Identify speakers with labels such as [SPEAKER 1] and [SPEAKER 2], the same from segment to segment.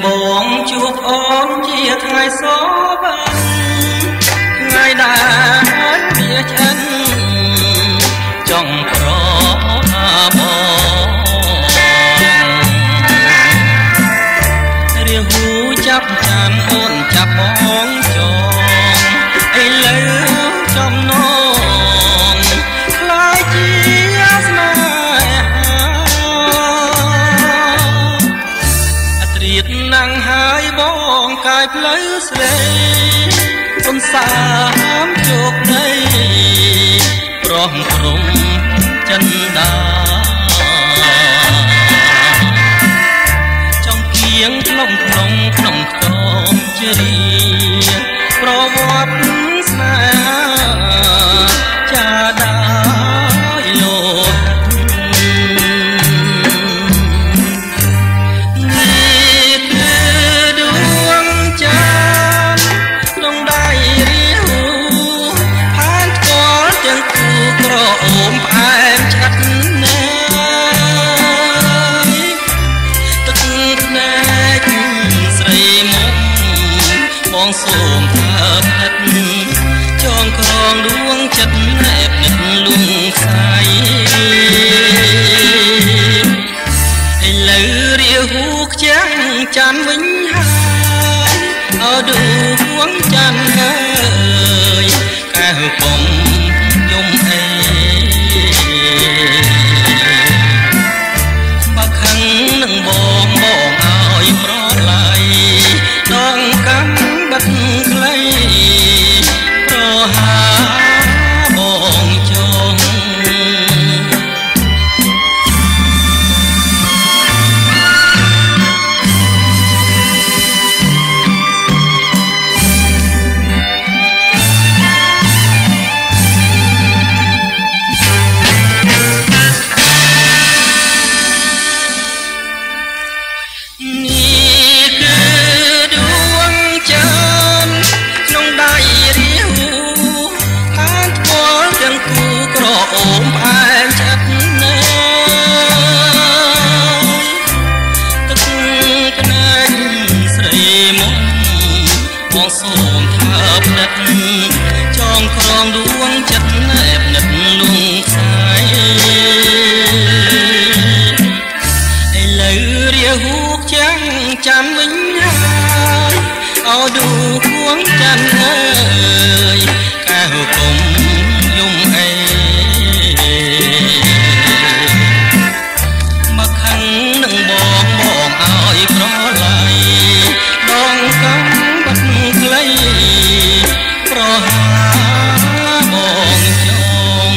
[SPEAKER 1] បងជួបអូនជាថ្ងៃសបានថ្ងៃដែលវាឆ្អិនចង់ប្របងរាហូចាប់ចានអូនចាប់បងចងឥឡូវចំណងខ្លាយជាស្នេហាត្រៀតណាំងហើយបងកាយផ្លូវស្រីសុំសាមជោគដីប្រោះព្រំចិនដាចង់គៀងក្លុំក្នុងខ្ទមជារីប្រវត្តិស្នេហាចាដាយលោកនេះគឺដួងចានក្នុងដៃរាហូផានស្គាល់ទាំងគូក្រអូមផ្អែមឆ្កាត់ណាស់ទឹកភ្នែកស្រីមុំបងសូមថើបហិតចងក្រងដួងចិត្តណែបនិតលងខ្សែឥឡូវរាហូខ្ចាំងចាន់វិញហើយអើឌូគួងចាន់អើយកែវពំយំអីបើខឹងនឹងបងឲ្យប្រឡ័យដងកំបិទខ្លីប្រហាបងចងអូមផ្អែមឆ្អិតណាស់ទឹកភ្នែកស្រីមុំបងសូមថើបផ្ដិតចងក្រងដួងចិត្តណែបនិតលងខ្សែឥឡូវរាហូចាំងចាំវិញហើយអោឌូគួងចាំងអើយកែវគុំយំអីនឹងបងឲ្យប្រឡ័យដងកំបិទខ្លីប្រហាបងចង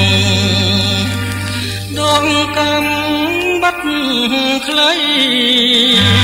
[SPEAKER 1] ដងកំបិទខ្លី